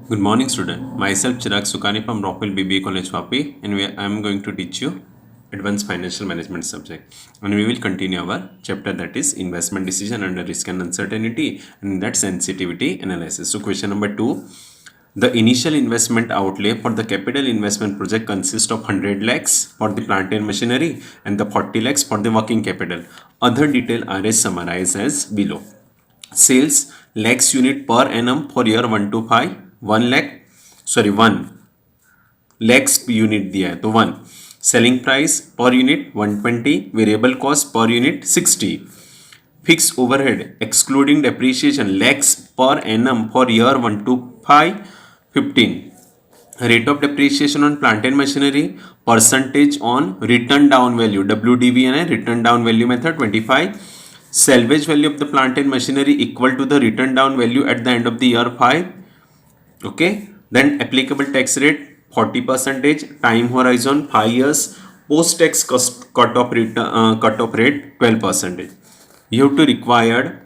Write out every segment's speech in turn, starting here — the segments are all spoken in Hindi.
Good morning, student. Myself Chirag Sukani from Rockwell BBA College, Vapi, and I am going to teach you Advanced Financial Management subject. And we will continue our chapter, that is Investment Decision under Risk and Uncertainty, and that Sensitivity Analysis. So, question number 2. The initial investment outlay for the capital investment project consists of 100 lakhs for the plant and machinery and the 40 lakhs for the working capital. Other detail are as summarized as below. Sales lakhs unit per annum for year 1 to 5, 1 lakhs unit दिया है तो 1. Selling price per unit 120, variable cost per unit 60, fix overhead excluding depreciation lakhs पर annum for year 1 to 5, 15. Rate of depreciation on plant and machinery, percentage on written down value, WDV and written down value method 25. Salvage value of the plant and machinery equal to the written down value at the end of the year 5. Okay, then applicable tax rate 40%, time horizon 5 years, post tax cut-off rate 12%. You have to required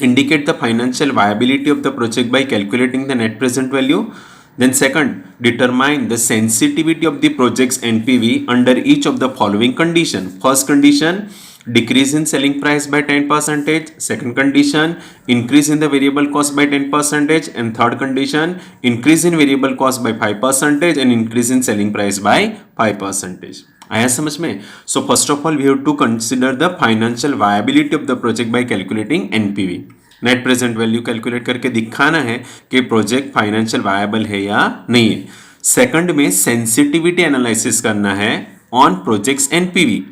indicate the financial viability of the project by calculating the net present value. Then second, determine the sensitivity of the project's NPV under each of the following condition. First condition, decrease in selling price by 10%. Second condition, increase in the variable cost by 10%. And third condition, increase in variable cost by 5% and increase in selling price by 5%. आया समझ में? So first of all, we have to consider the financial viability of the project by calculating NPV. Net present value calculate करके दिखाना है कि प्रोजेक्ट फाइनेंशियल वायबल है या नहीं है. सेकंड में सेंसिटिविटी एनालिसिस करना है on projects NPV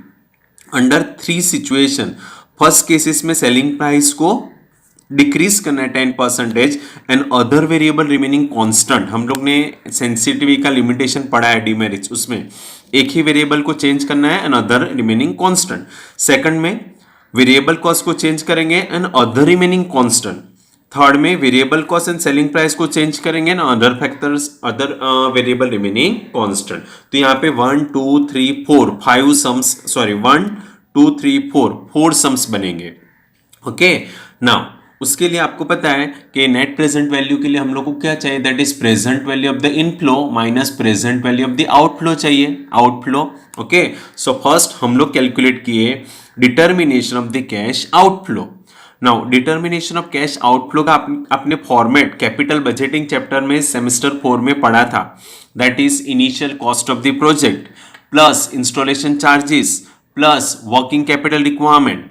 under 3 situation. First cases में सेलिंग प्राइस को डिक्रीज करना है 10% and other variable remaining constant. हम लोग ने सेंसिटिविटी का लिमिटेशन पढ़ा है डीमेरिट्स, उसमें एक ही वेरिएबल को चेंज करना है and other remaining constant. Second में वेरिएबल कॉस्ट को चेंज करेंगे and other remaining constant. Third में variable cost and selling price को चेंज करेंगे and other factors other variable remaining constant. तो यहाँ पे 1 2 3 4 5 सम्स, सॉरी 1 2 3 4 सम्स बनेंगे. ओके, नाउ उसके लिए आपको पता है कि नेट प्रेजेंट वैल्यू के लिए हम लोग को क्या चाहिए, that is present value of the inflow minus present value of the outflow चाहिए, आउटफ्लो. ओके, सो फर्स्ट हम लोग कैलकुलेट किए determination of the cash outflow. Now determination of cash outflow का अपने फॉर्मेट कैपिटल बजटिंग चैप्टर में सेमेस्टर 4 में पढ़ा था. That is initial cost of the project plus installation charges plus working capital requirement.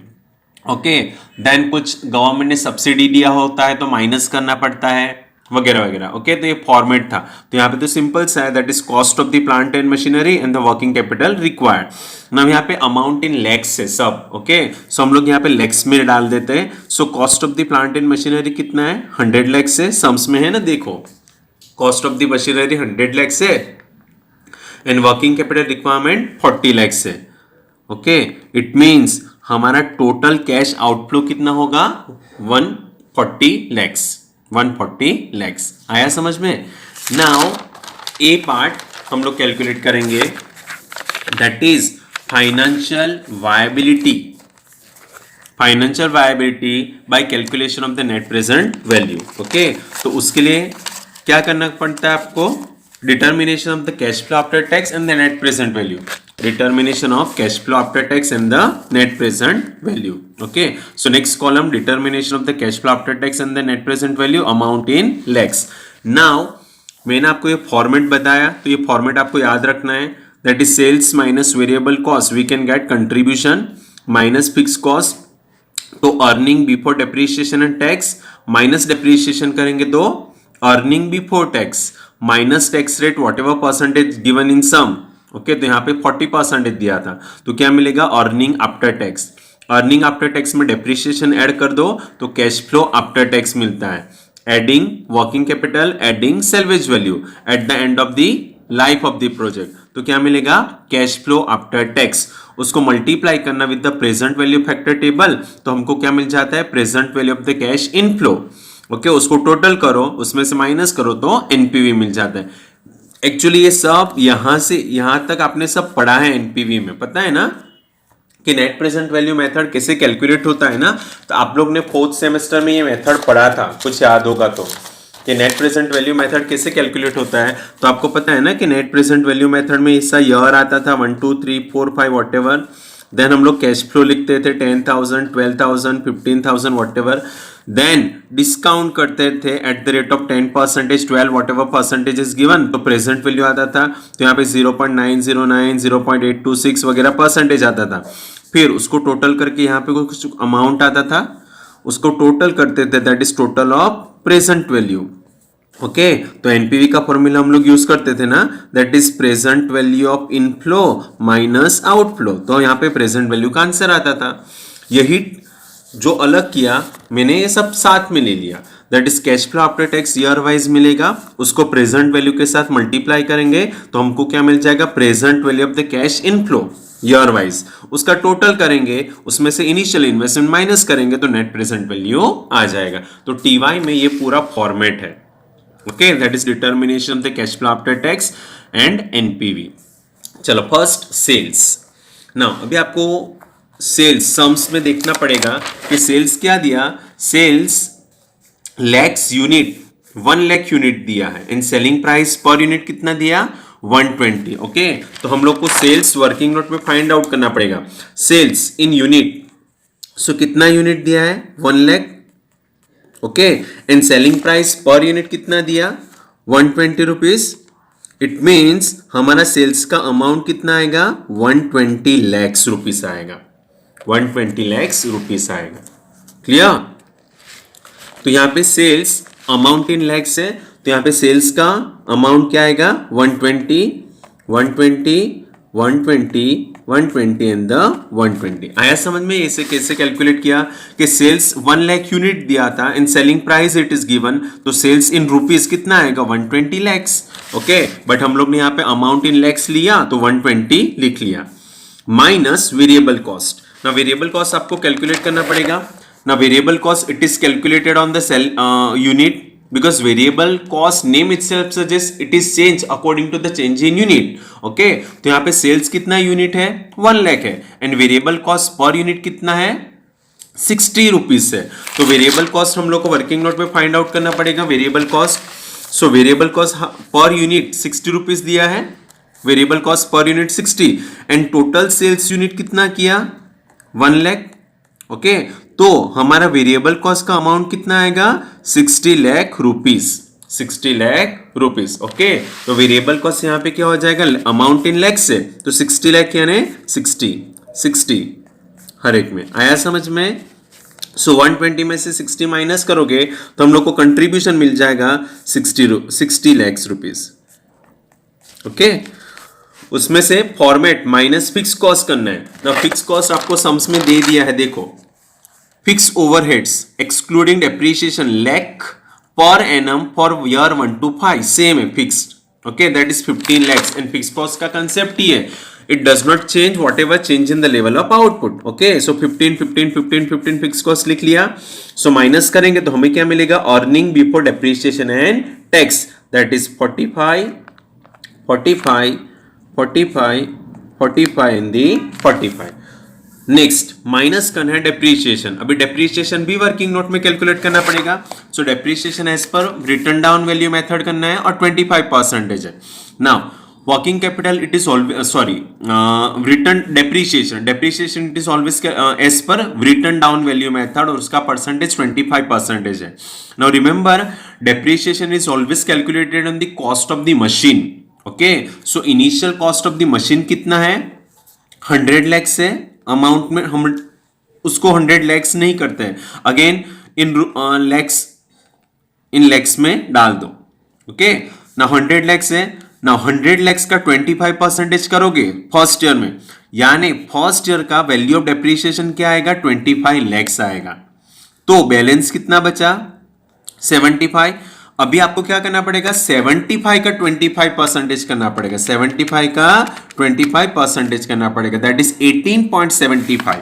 Okay, then कुछ गवर्नमेंट ने सब्सिडी दिया होता है तो माइनस करना पड़ता है वगैरह वगैरह. ओके, तो ये फॉर्मेट था. तो यहाँ पे तो सिंपल सा है, that is cost of the plant and machinery and the working capital required. ना यहाँ पे अमाउंट इन लैक्स है सब. ओके, सो हम लोग यहाँ पे लैक्स में डाल देते हैं. So cost of the plant and machinery कितना है, 100 लैक्स है. सम्स में है ना, देखो cost of the machinery 100 lakhs है and working capital requirement 40 lakhs है. ओके, इट मीन्स हमारा टोटल कैश आउटफ्लो कितना होगा, 140 लैक्स. 140 लैक्स आया समझ में? नाउ ए पार्ट हम लोग कैलकुलेट करेंगे, that is financial viability. Financial viability by calculation of the net present value. Okay, तो उसके लिए क्या करना पड़ता है आपको, determination of the cash flow after tax and the net present value. Determination of cash flow after tax and the net present value. Okay, so next column, determination of the cash flow after tax and the net present value, amount in lakhs. Now मैंने आपको ये फॉर्मेट बताया, तो ये फॉर्मेट आपको याद रखना है, that is sales minus variable cost, we can get contribution minus fix cost. तो earning before depreciation and tax minus depreciation करेंगे तो earning before tax minus tax rate whatever percentage given in sum. Okay, तो यहाँ पे 40% दिया था, तो क्या मिलेगा, earning after tax. Earning after tax में डेप्रिसिएशन ऐड कर दो तो कैश फ्लो आफ्टर टैक्स मिलता है. Adding working capital, adding salvage value eight the end of the life of the project, तो क्या मिलेगा, कैश फ्लो आफ्टर टैक्स. उसको मल्टीप्लाई करना with the present value factor table, तो हमको क्या मिल जाता है, present value of the cash inflow. Okay, उसको टोटल करो, उसमें से माइनस करो तो एनपीवी मिल जाता है. एक्चुअली ये सब यहां से यहां तक आपने सब पढ़ा है एनपीवी में, पता है ना कि नेट प्रेजेंट वैल्यू मेथड कैसे कैलकुलेट होता है ना. तो आप लोग ने 4th सेमेस्टर में ये मेथड पढ़ा था, कुछ याद होगा तो. कि नेट प्रेजेंट वैल्यू मेथड कैसे कैलकुलेट होता है। तो आपको पता है ना कि नेट प्रेजेंट वैल्यू मेथड में ऐसा ईयर आता था 1 2 3 4 5 वॉट एवर। देन हम लोग कैश फ्लो लिखते थे 10,000 12,000 15,000 वॉट एवर। देन डिस्काउंट करते थे at the rate of 10% 12 what ever percentage is given, तो प्रेजेंट वैल्यू आता था। तो यहाँ पे 0.909 0.826 वगैरह परसेंटेज आता था। फिर उसको टोटल करके यहाँ पे कुछ अमाउंट आता था, उसको टोटल करते थे, that is total of present value. Okay, तो एनपीवी का फॉर्मूला हम लोग यूज करते थे ना, that is present value of inflow minus outflow. तो यहाँ पे प्रेजेंट वैल्यू का आंसर आता था। यही जो अलग किया मैंने, ये सब साथ में ले लिया, that is cash flow after tax year wise मिलेगा, उसको प्रेजेंट वैल्यू के साथ मल्टीप्लाई करेंगे तो हमको क्या मिल जाएगा, present value of the cash inflow year wise. उसका टोटल करेंगे, उसमें से इनिशियल इन्वेस्टमेंट माइनस करेंगे तो नेट प्रेजेंट वैल्यू आ जाएगा। तो टीवाई में ये पूरा फॉर्मेट है। Okay, that is determination of the cash flow after tax and NPV. चलो फर्स्ट सेल्स। नाउ अभी आपको सेल्स सम्स में देखना पड़ेगा कि सेल्स क्या दिया, sales lakhs unit 1 lakh unit दिया है, in selling price per unit कितना दिया 120। ओके, तो हम लोग को सेल्स वर्किंग नोट में फाइंड आउट करना पड़ेगा। सेल्स इन यूनिट, सो कितना यूनिट दिया है 1 lakh. Okay, and selling price per unit कितना दिया 120 रुपीज। इट मीन्स हमारा सेल्स का अमाउंट कितना आएगा 120 लैक्स रुपीस आएगा, 120 लैक्स रुपीस आएगा। क्लियर। तो यहां पे सेल्स अमाउंट इन लैक्स है, तो यहां पे सेल्स का अमाउंट क्या आएगा 120 120 120 120 एंड द 120। आया समझ में इसे कैसे कैलकुलेट किया कि सेल्स 1 लाख यूनिट दिया था, इन selling price it is given, तो सेल्स इन रुपीस कितना आएगा 120 लैक्स। ओके, बट हम लोग ने यहाँ पे अमाउंट इन लैक्स लिया तो 120 लिख लिया, माइनस वेरिएबल कॉस्ट। ना वेरिएबल कॉस्ट आपको कैलकुलेट करना पड़ेगा ना, variable cost it is calculated on the sale unit, because variable cost name itself suggests it is change according to the change in unit. okay, तो यहाँ पे सेल्स कितना यूनिट है 1 लाख है, and variable cost per unit कितना है 60 रुपीज है। तो वेरिएबल कॉस्ट हम लोग को वर्किंग नोट में फाइंड आउट करना पड़ेगा, variable cost. So variable cost per unit 60 rupees दिया है, variable cost per unit 60, and total sales unit कितना किया 1 लाख। ओके, तो हमारा वेरिएबल कॉस्ट का अमाउंट कितना आएगा 60 lakh rupees, 60 lakh rupees. Okay, तो वेरिएबल कॉस्ट यहाँ पे क्या हो जाएगा, अमाउंट इन लैक्स से, तो 60 लाख यानी 60 हर एक में। आया समझ में। सो 120 में से 60 माइनस करोगे तो हम लोग को कंट्रीब्यूशन मिल जाएगा 60 लाख रुपीस। ओके, उसमें से फॉर्मेट माइनस फिक्स कॉस्ट करना है ना। फिक्स कॉस्ट आपको सम्स में दे दिया है, देखो fix overheads excluding depreciation lakh per annum for year 1 to 5 same है fixed. Okay, that is 15 lakhs, and fix cost का कंसेप्ट ही है, it does not change whatever change in the level of output. Okay, so 15 15 15 15 fix cost लिख लिया। सो माइनस करेंगे तो हमें क्या मिलेगा, earning before depreciation and tax, that is 45 45 45 45 in the 45। Next minus करना है डेप्रीशिएशन। अभी डेप्रीशिएशन भी वर्किंग नोट में कैलकुलेट करना पड़ेगा। So depreciation as per written down value method करना है और 25% है। Now working capital it is always written depreciation it is always as per written down value method और उसका परसेंटेज 25% है। Now remember depreciation is always calculated on the cost of the machine. Okay, so initial cost of the machine कितना है 100 लाख से, अमाउंट में हम उसको 100 लैक्स नहीं करते हैं, अगेन इन लैक्स में डाल दो। ओके, ना 100 लैक्स है ना, 100 लैक्स का 25% करोगे फर्स्ट ईयर में, यानी फर्स्ट ईयर का वैल्यू ऑफ डेप्रिसिएशन क्या आएगा 25 लैक्स आएगा। तो बैलेंस कितना बचा 75। अभी आपको क्या करना पड़ेगा 75 का 25% करना पड़ेगा, 75 का 25% करना पड़ेगा, दैट इज 18.75।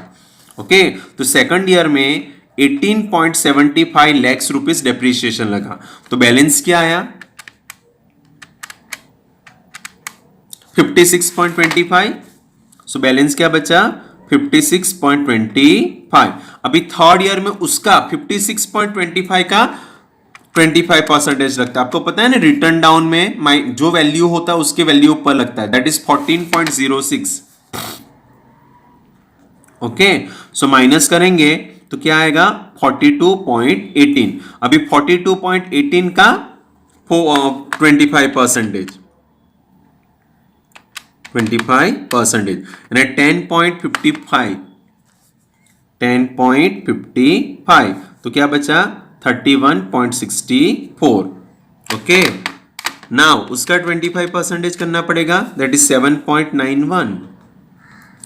ओके, तो सेकंड ईयर में 18.75 लाख रुपीस डेप्रिसिएशन लगा, तो बैलेंस क्या आया 56.25। सो बैलेंस क्या बचा 56.25। अभी थर्ड ईयर में उसका 56.25 का 25% लगता है। आपको पता है ना, रिटर्न डाउन में जो वैल्यू होता है उसके वैल्यू ऊपर लगता है, that is 14.06। Okay, so minus करेंगे तो क्या आएगा 42.18। अभी 42.18 का 25%, 25% यानी 10.55, 10.55 तो क्या बचा 31.64। ओके, नाउ उसका 25% करना पड़ेगा, that is 7.91।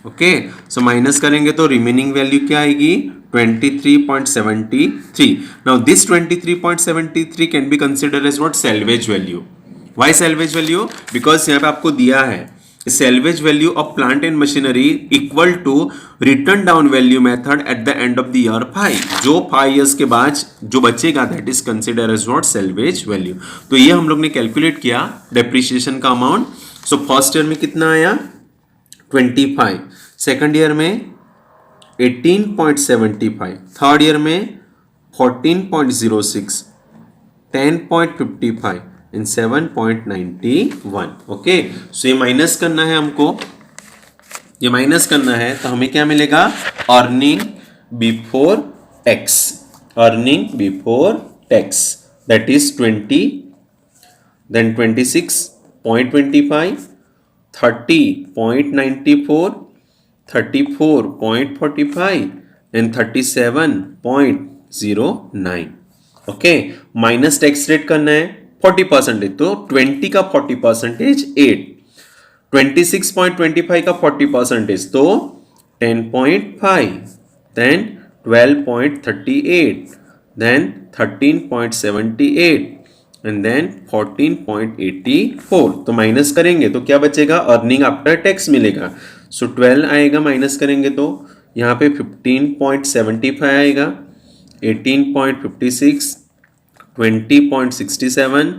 Okay, so minus करेंगे तो रिमेनिंग वैल्यू क्या आएगी 23.73। Now this 23.73 can be consider as what, salvage value. Why salvage value? Because यहाँ पे आपको दिया है salvage value of plant and machinery equal to return down value method at the end of the year 5। जो 5 इयर्स के बाद जो बचेगा that is consider as what, salvage value. तो ये हम लोग ने कैलकुलेट किया डेप्रिसिएशन का अमाउंट। सो फर्स्ट ईयर में कितना आया 25, सेकंड ईयर में 18.75, थर्ड ईयर में 14.06, 10.55 एंड 7.91। ओके, सो ये माइनस करना है हमको, ये माइनस करना है तो हमें क्या मिलेगा, earning before tax, earning before tax that is 20, then 26.25, 30.94, 34.45 and 37.09। Okay, minus tax rate करना है 40%, तो 20 का 40% 8, 26.25 का 40% तो 10.5, देन 12.38, देन 13.78 एंड देन 14.84। तो माइनस करेंगे तो क्या बचेगा, अर्निंग आफ्टर टैक्स मिलेगा। सो 12 आएगा, माइनस करेंगे तो यहाँ पे 15.75 आएगा, 18.56, 20.67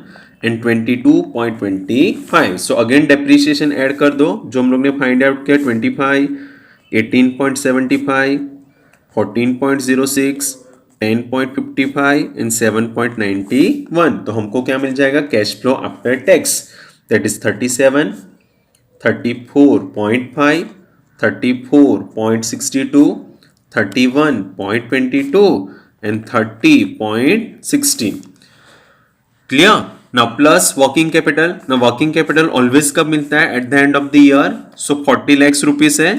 and 22.25। So again depreciation add कर दो जो हम लोग ने फाइंड आउट किया, 25, 18.75, 14.06, 10.55 एंड 7.91। तो हमको क्या मिल जाएगा, cash flow after tax that is 37, 34.5, 34.62, 31.22 and 30.16। Clear? Now plus working capital. Now working capital always कब मिलता है, eight the end of the year. So 40 lakh rupees है।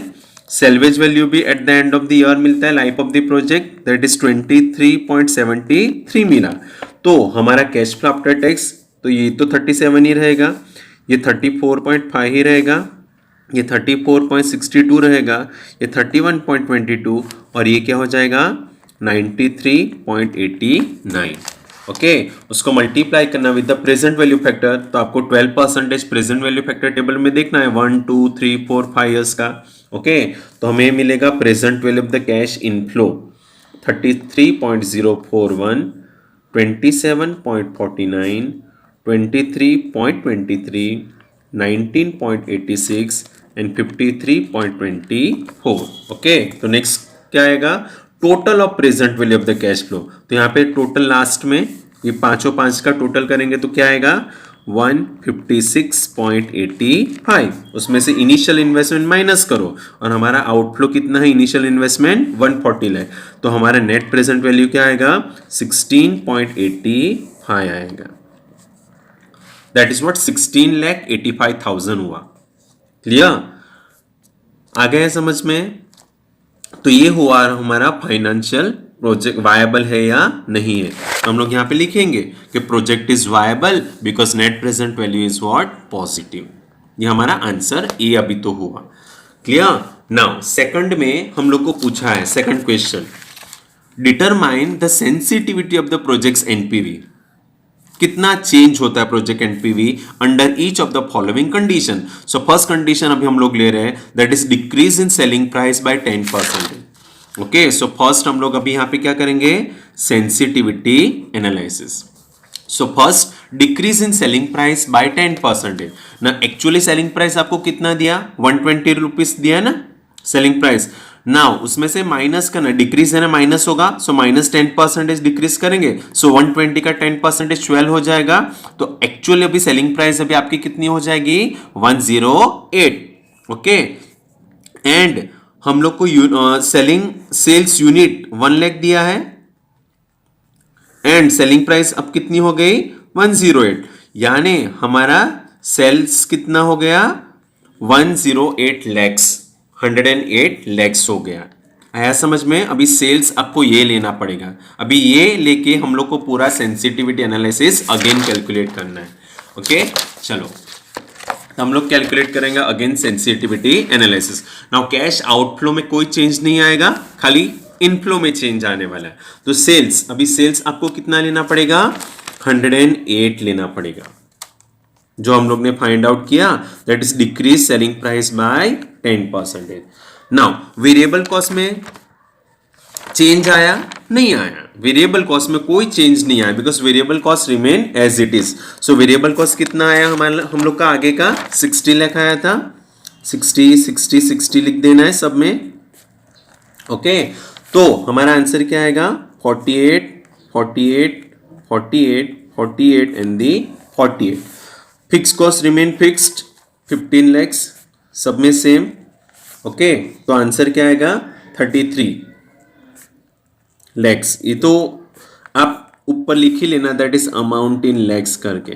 सेल्वेज वैल्यू भी eight the end of the year मिलता है, life of the project that is 23.73 मिला। तो हमारा कैश फ्लो आफ्टर टैक्स तो ये तो 37 ही रहेगा, ये 34.5 ही रहेगा, ये 34.62 रहेगा, ये 31.22 और ये क्या हो जाएगा 93.89। ओके, उसको मल्टीप्लाई करना with the present value factor. तो आपको 12% प्रेजेंट वैल्यू फैक्टर टेबल में देखना है 1, 2, 3, 4, 5 इयर्स का। ओके, तो हमें मिलेगा present value of the cash inflow 33.041, 27.49, 23.23, 19.86 and 53.24। Okay, तो नेक्स्ट क्या आएगा, total of present value of the cash flow. तो यहाँ पे टोटल लास्ट में ये पांचों पांच का टोटल करेंगे तो क्या आएगा 156.85। उसमें से इनिशियल इन्वेस्टमेंट माइनस करो और हमारा आउटफ्लो कितना है, इनिशियल इन्वेस्टमेंट 140 लाख। तो हमारा नेट प्रेजेंट वैल्यू क्या आएगा 16.85 आएगा, दैट इज व्हाट 16,85,000 हुआ। क्लियर? आ गया समझ में? तो ये हुआ हमारा फाइनेंशियल प्रोजेक्ट वायबल है या नहीं है। तो हम लोग यहाँ पे लिखेंगे कि project is viable because net present value is what positive. ये हमारा आंसर ए अभी तो हुआ। क्लियर? नाउ सेकंड में हम लोग को पूछा है, second question, determine the sensitivity of the projects NPV. कितना चेंज होता है project NPV under each of the following condition. So first condition अभी हम लोग ले रहे हैं that is decrease in selling price by 10%। Okay, so first हम लोग अभी यहां पे क्या करेंगे, sensitivity analysis. So first decrease in selling price by 10% ना, एक्चुअली सेलिंग प्राइस आपको कितना दिया 120 रुपीज दिया ना सेलिंग प्राइस। नाउ उसमें से माइनस करना, डिक्रीज है ना, माइनस होगा, सो माइनस 10% डिक्रीज करेंगे, सो 120 का 10% 12 हो जाएगा, तो एक्चुअली अभी सेलिंग प्राइस अभी आपकी कितनी हो जाएगी 108। ओके, एंड हम लोग को सेलिंग सेल्स यूनिट 1 लाख दिया है एंड सेलिंग प्राइस अब कितनी हो गई 108, यानी हमारा सेल्स कितना हो गया 108 लैक्स, 108 लैक्स हो गया। आया समझ में? अभी सेल्स आपको ये लेना पड़ेगा, अभी ये लेके हम लोग को पूरा सेंसिटिविटी एनालिसिस अगेन कैलकुलेट करना है। ओके चलो, हम लोग कैलकुलेट करेंगे again sensitivity analysis. Now cash outflow में कोई चेंज नहीं आएगा, खाली इनफ्लो में चेंज आने वाला है। तो सेल्स, अभी सेल्स आपको कितना लेना पड़ेगा 108 लेना पड़ेगा, जो हम लोग ने फाइंड आउट किया, that is decrease selling price by 10%। Now variable cost में चेंज आया नहीं आया, वेरिएबल कॉस्ट में कोई चेंज नहीं आया because variable cost remain as it is. So variable cost कितना आया हमारा, हम लोग का आगे का 60 लाख आया था, 60 लिख देना है सब में। ओके तो हमारा आंसर क्या आएगा 48 and the 48। Fix cost remain fixed 15 lakhs, सब में सेम। ओके तो आंसर क्या आएगा 33 लैक्स। ये तो आप ऊपर लिख ही लेना, that is amount in lakhs करके।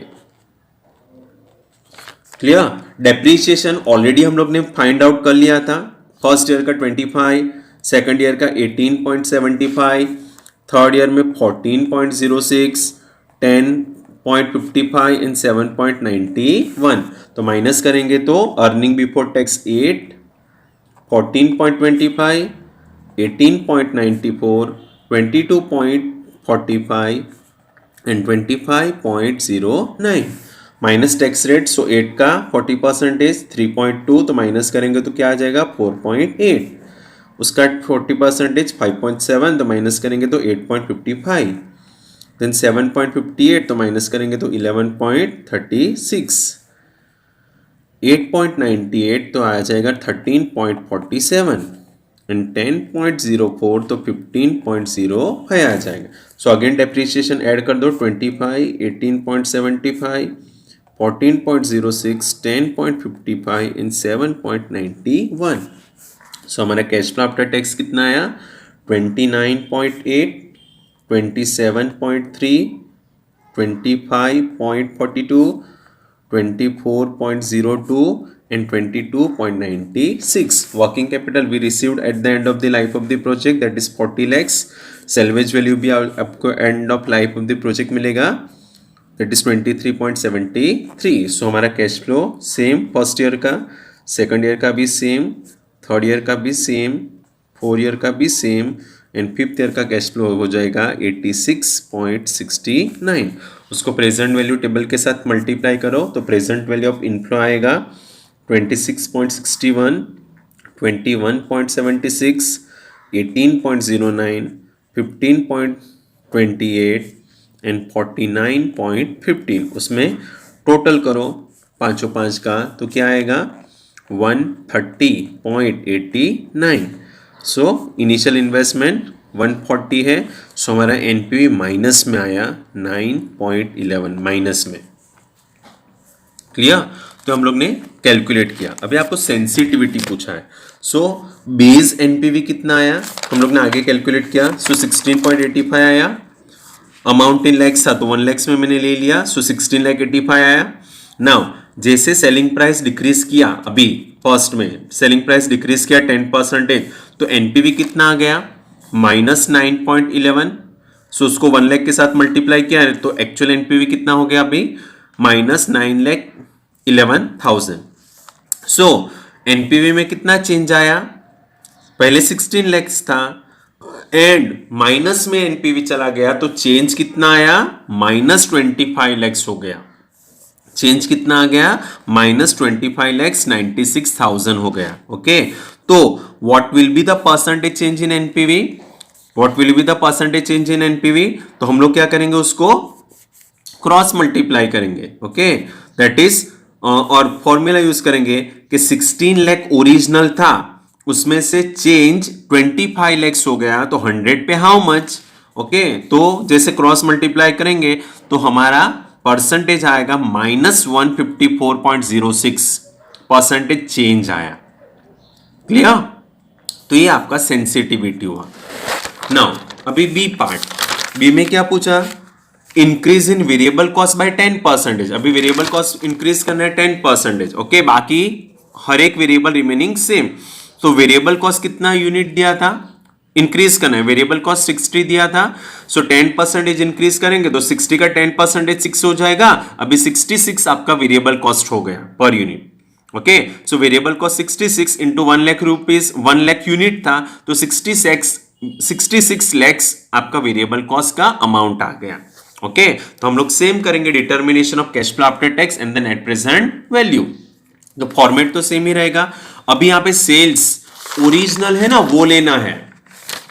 क्लियर? डेप्रीशिएशन ऑलरेडी हम लोग ने फाइंड आउट कर लिया था, फर्स्ट ईयर का 25, सेकंड ईयर का 18.75, थर्ड ईयर में 14.06, 10.55 एंड 7.91। तो माइनस करेंगे तो earning before tax 8, 14.25, 18.94, 22.45 and 25.09। Minus tax rate, so 8 का 40% 3.2, तो माइनस करेंगे तो क्या आ जाएगा 4.8, उसका 40% 5.7, तो माइनस करेंगे तो 8.55, देन 7.58, तो माइनस करेंगे तो 11.36, 8.98 तो आ जाएगा 13.47 एंड 10.04 तो 15.05 आ जाएगा। सो अगेन डेप्रिसिएशन ऐड कर दो, 25, 18.75, 14.06, 10.55 एंड 7.91। सो हमारा कैश फ्लो आफ्टर टैक्स कितना आया 29.8, 27.3, 25.42, 24.02 and 22.96. Working capital we received at the end of the life of the project, that is 40 lakhs. Salvage value भी आपको end of life of the project मिलेगा, that is 23.73. So हमारा cash flow same, first year का, सेकंड ईयर का भी सेम, थर्ड ईयर का भी सेम, फोर्थ ईयर का भी सेम एंड फिफ्थ ईयर का कैश फ्लो हो जाएगा 86.69। उसको प्रेजेंट वैल्यू टेबल के साथ मल्टीप्लाई करो तो प्रेजेंट वैल्यू ऑफ इनफ्लो आएगा 26.61, 21.76, 18.09, 15.28 एंड 49.15। उसमें टोटल करो पाँचों पाँच का तो क्या आएगा 130.89। सो इनिशियल इन्वेस्टमेंट 140 है, सो हमारा एनपीवी माइनस में आया 9.11 माइनस में। क्लियर? तो हम लोग ने कैलकुलेट किया, अभी आपको सेंसिटिविटी पूछा है। सो बेस एनपीवी कितना आया हम लोग ने आगे कैलकुलेट किया, सो 16.85 आया, अमाउंट इन लैक्स था तो 1 लैक्स में मैंने ले लिया, सो 16,85,000 आया। नाउ जैसे सेलिंग प्राइस डिक्रीज किया, अभी फर्स्ट में सेलिंग प्राइस डिक्रीज किया 10%, तो एनपीवी कितना आ गया -9.11। सो उसको 1 लाख के साथ मल्टीप्लाई किया है तो एक्चुअल एनपीवी कितना हो गया अभी -9,11,000। सो एनपीवी में कितना चेंज आया, पहले 16 लैक्स था एंड माइनस में एनपीवी चला गया तो चेंज कितना आया -25 लैक्स हो गया। चेंज कितना आ गया -25,96,000 हो गया। ओके तो what will be the percentage change in NPV, what will be the percentage change in NPV, तो हम लोग क्या करेंगे उसको क्रॉस मल्टीप्लाई करेंगे। ओके दैट इज और फॉर्मूला यूज करेंगे कि 16 लाख ओरिजिनल था उसमें से चेंज 25 लैक्स हो गया तो 100 पे हाउ मच। ओके, तो जैसे क्रॉस मल्टीप्लाई करेंगे तो हमारा परसेंटेज आएगा -154.06 परसेंटेज चेंज आया। क्लियर? तो ये आपका सेंसिटिविटी हुआ। नाउ अभी बी पार्ट, बी में क्या पूछा, increase in variable cost by 10%। अभी वेरिएबल कॉस्ट इंक्रीज करना है 10%। ओके, बाकी हर एक वेरिएबल रिमेनिंग सेम। तो वेरिएबल कॉस्ट कितना यूनिट दिया था, इंक्रीज करना है, वेरिएबल कॉस्ट 60 दिया था, सो 10% इंक्रीज करेंगे तो 60 का 10% 6 हो जाएगा। अभी 66 आपका वेरिएबल कॉस्ट हो गया per unit. Okay, so variable cost 66 into 1 lakh rupees, 1 lakh unit था तो 66 लैक्स आपका वेरिएबल कॉस्ट का अमाउंट आ गया। ओके, तो हम लोग सेम करेंगे determination of cash flow after tax and the net present value. तो फॉर्मेट तो सेम ही रहेगा। अभी यहां पे सेल्स ओरिजिनल है ना, वो लेना है,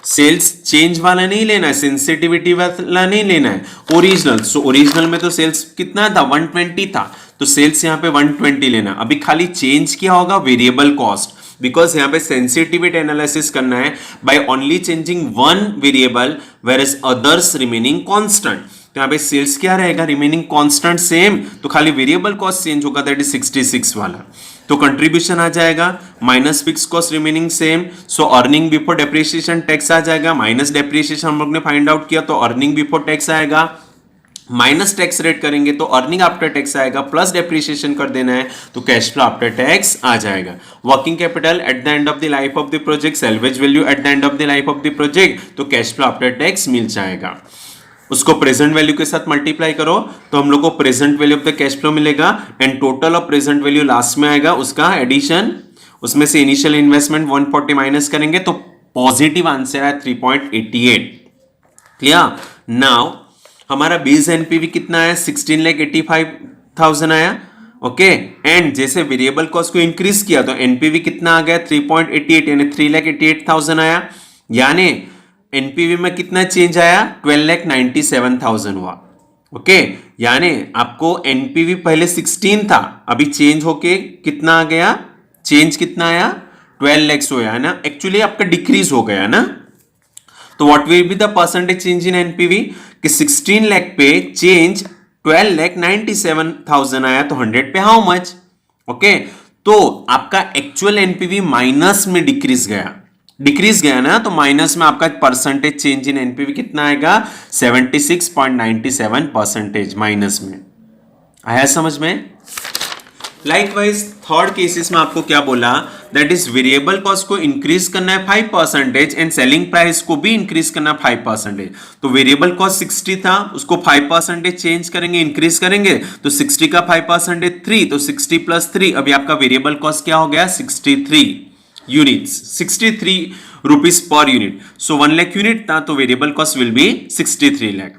सेल्स चेंज वाला नहीं लेना है, सेंसिटिविटी वाला नहीं लेना है, ओरिजिनल। सो ओरिजिनल में तो सेल्स कितना था, 120 था, तो सेल्स यहां पे 120 लेना। अभी खाली चेंज क्या होगा, वेरिएबल कॉस्ट, बिकॉज यहां पे सेंसिटिविटी एनालिसिस करना है by only changing one variable where is others remaining constant. तो यहां पे सेल्स क्या रहेगा, रिमेनिंग कांस्टेंट सेम, तो खाली वेरिएबल कॉस्ट चेंज होगा, दैट इज 66 वाला। तो कंट्रीब्यूशन आ जाएगा minus fix cost remaining same, so earning before depreciation tax आ जाएगा, माइनस डेप्रिसिएशन हम लोग ने फाइंड आउट किया तो अर्निंग बिफोर टैक्स आएगा, माइनस टैक्स रेट करेंगे तो अर्निंग आफ्टर टैक्स आएगा, प्लस डेप्रिसिएशन कर देना है तो कैश फ्लो आफ्टर टैक्स आ जाएगा। Working capital eight the end of the life of the project, salvage value eight the end of the life of the project, तो कैश फ्लो आफ्टर टैक्स मिल जाएगा। उसको प्रेजेंट वैल्यू के साथ मल्टीप्लाई करो तो हम लोग को present value of the cash flow मिलेगा and total of present value last में आएगा, उसका एडिशन, उसमें से इनिशियल इन्वेस्टमेंट 140 माइनस करेंगे तो पॉजिटिव आंसर है 3.88। क्लियर? नाउ हमारा बेस एनपीवी कितना है, 16,85,000 आया। ओके, एंड जैसे वेरिएबल कॉस्ट को इंक्रीज किया तो एनपीवी कितना आ गया, 3.88 यानी 3,88,000 आया। यानी एनपीवी में कितना चेंज आया, 12,97,000 हुआ। ओके, यानी आपको एनपीवी पहले 16 था, अभी चेंज होके कितना आ गया, चेंज कितना आया, 12 lakhs हो गया ना, एक्चुअली आपका डिक्रीज हो गया ना। तो what will be the percentage change in NPV कि 16 लाख पे चेंज 12,97,000 आया तो 100 पे हाउ मच। ओके, तो आपका एक्चुअल एनपीवी माइनस में डिक्रीज गया ना, तो माइनस में आपका परसेंटेज चेंज इन एनपीवी कितना आएगा, 76.97 परसेंटेज माइनस में। आया समझ में? लाइकवाइज थर्ड केसेस में आपको क्या बोला, दैट इज वेरिएबल कॉस्ट को इंक्रीज करना है 5% एंड सेलिंग प्राइस को भी इंक्रीज करना है 5%। तो वेरिएबल कॉस्ट 60 था, उसको 5% चेंज करेंगे, इंक्रीज करेंगे तो 60 का 5% 3, तो 60 प्लस 3, अभी आपका वेरिएबल कॉस्ट क्या हो गया, 63 यूनिट्स, 63 रुपीज पर यूनिट। सो 1 लाख यूनिट था तो variable cost will be 63 lakh.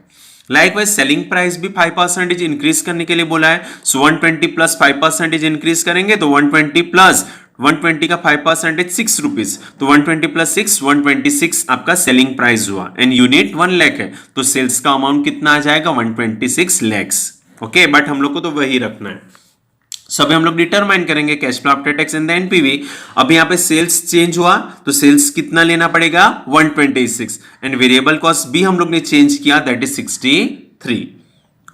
Likewise selling price भी 5% इंक्रीज करने के लिए बोला है, सो 120 प्लस 5% इंक्रीज करेंगे तो 120 प्लस 120 का 5% 6 रुपीज, तो 120 प्लस 6 126 आपका सेलिंग प्राइस हुआ एंड यूनिट 1 लाख है, तो सेल्स का अमाउंट कितना आ जाएगा, 126 लैक्स। ओके, बट हम लोग को तो वही रखना है। सो अभी हम लोग डिटरमाइन करेंगे cash flow after tax in the NPV. अभी यहाँ पे सेल्स चेंज हुआ तो सेल्स कितना लेना पड़ेगा, 126 एंड वेरिएबल कॉस्ट भी हम लोग ने चेंज किया, दैट इज 63।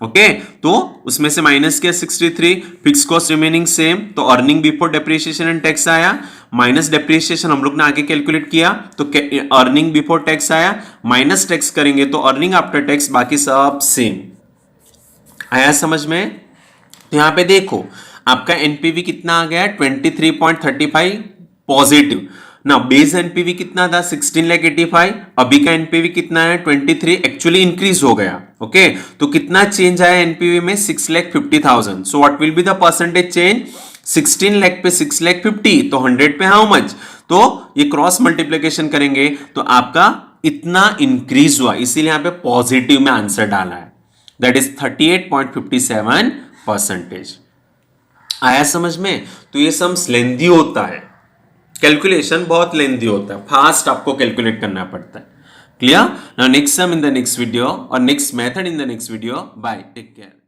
ओके, तो उसमें से माइनस किया 63, फिक्स कॉस्ट रिमेनिंग सेम, तो earning before depreciation and tax आया, माइनस डेप्रिसिएशन हम लोग ने आगे कैलकुलेट किया तो अर्निंग बिफोर टैक्स आया, माइनस टैक्स करेंगे तो अर्निंग आफ्टर टैक्स, बाकी सब सेम। आया समझ में? तो यहां पे देखो आपका एनपीवी कितना आ गया, 23.35 पॉजिटिव ना। बेस एनपीवी कितना था, 16,85,000, अभी का एनपीवी कितना है, 23, एक्चुअली इंक्रीज हो गया। ओके, तो कितना चेंज आया एनपीवी में, 6,50,000। So what will be the percentage change, 16 lakh पे 6,50,000 तो 100 पे हाउ मच। तो ये क्रॉस मल्टीप्लिकेशन करेंगे तो आपका इतना इंक्रीज हुआ, इसीलिए यहां पे पॉजिटिव में आंसर डाला है, दैट इज 38.57 परसेंटेज। आया समझ में? तो ये सम्स लेंदी होता है, कैलकुलेशन बहुत लेंदी होता है, फास्ट आपको कैलकुलेट करना पड़ता है। Clear? Now next sum in the next video और next method in the next video. Bye, take care.